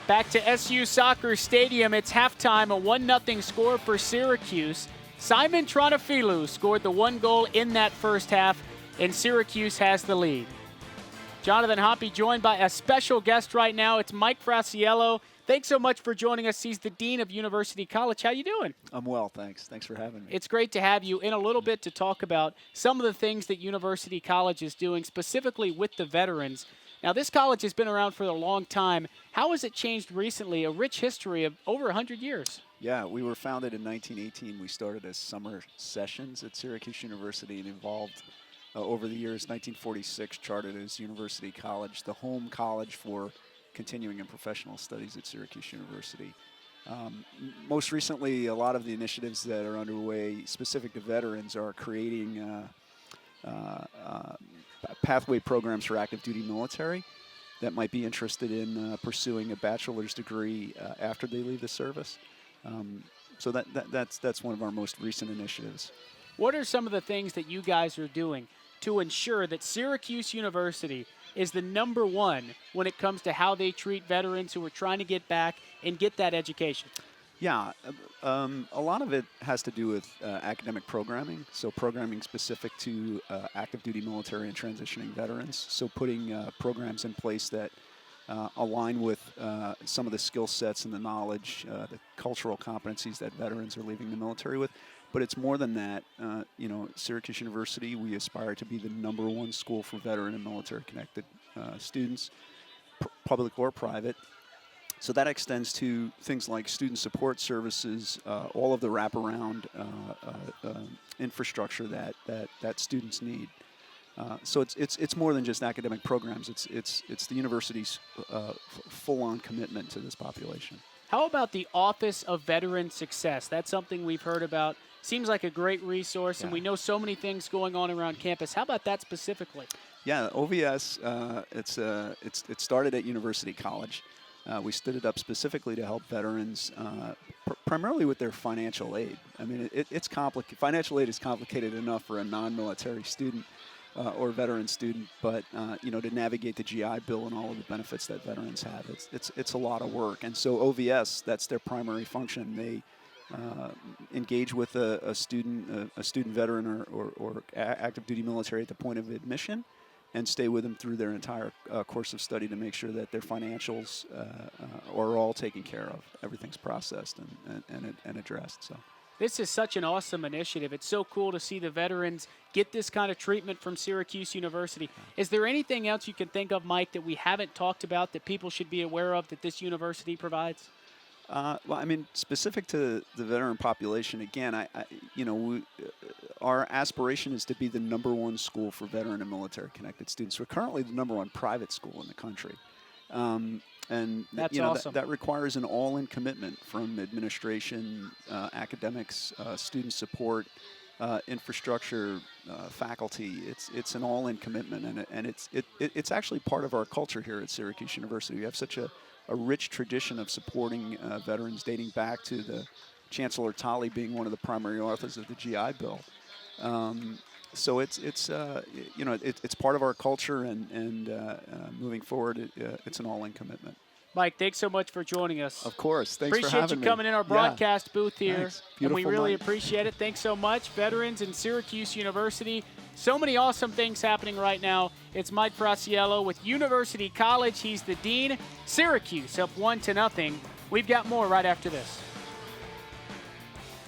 Back to SU Soccer Stadium. It's halftime, a 1-0 score for Syracuse. Simon Tranafilou scored the one goal in that first half, and Syracuse has the lead. Jonathan Hoppe joined by a special guest right now. It's Mike Frasciello. Thanks so much for joining us. He's the Dean of University College. How you doing? I'm well, thanks. Thanks for having me. It's great to have you in a little bit to talk about some of the things that University College is doing, specifically with the veterans. Now, this college has been around for a long time. How has it changed recently? A rich history of over 100 years. Yeah, we were founded in 1918. We started as summer sessions at Syracuse University and evolved over the years. 1946 chartered as University College, the home college for continuing and professional studies at Syracuse University. Most recently, a lot of the initiatives that are underway specific to veterans are creating pathway programs for active duty military that might be interested in pursuing a bachelor's degree after they leave the service. So that's one of our most recent initiatives. What are some of the things that you guys are doing to ensure that Syracuse University is the #1 when it comes to how they treat veterans who are trying to get back and get that education? Yeah, a lot of it has to do with academic programming, so programming specific to active duty military and transitioning veterans. So putting programs in place that align with some of the skill sets and the knowledge, the cultural competencies that veterans are leaving the military with. But it's more than that. Syracuse University, we aspire to be the #1 school for veteran and military-connected students, public or private. So that extends to things like student support services, all of the wraparound infrastructure that students need. So it's more than just academic programs. It's the university's full-on commitment to this population. How about the Office of Veteran Success? That's something we've heard about. Seems like a great resource, and we know so many things going on around campus. How about that specifically? Yeah, OVS, it started at University College. We stood it up specifically to help veterans, primarily with their financial aid. I mean, it's complicated. Financial aid is complicated enough for a non-military student or veteran student, but to navigate the GI Bill and all of the benefits that veterans have, it's a lot of work. And so OVS, that's their primary function. They engage with a student veteran or active duty military at the point of admission, and stay with them through their entire course of study to make sure that their financials are all taken care of. Everything's processed and addressed. So this is such an awesome initiative. It's so cool to see the veterans get this kind of treatment from Syracuse University. Is there anything else you can think of, Mike, that we haven't talked about that people should be aware of that this university provides? Well, I mean, specific to the veteran population, again, our aspiration is to be the #1 school for veteran and military-connected students. We're currently the #1 private school in the country. And that's awesome. That requires an all-in commitment from administration, academics, student support, infrastructure, faculty. It's an all-in commitment, and it's actually part of our culture here at Syracuse University. We have such a rich tradition of supporting veterans dating back to the Chancellor Tolley being one of the primary authors of the GI Bill. So it's part of our culture, and moving forward, it's an all-in commitment. Mike, thanks so much for joining us. Of course. Thanks for having me. Appreciate you coming in our broadcast booth here. And we really night. appreciate it. Thanks so much. Veterans in Syracuse University. So many awesome things happening right now. It's Mike Frasciello with University College. He's the dean. Syracuse up 1-0. We've got more right after this.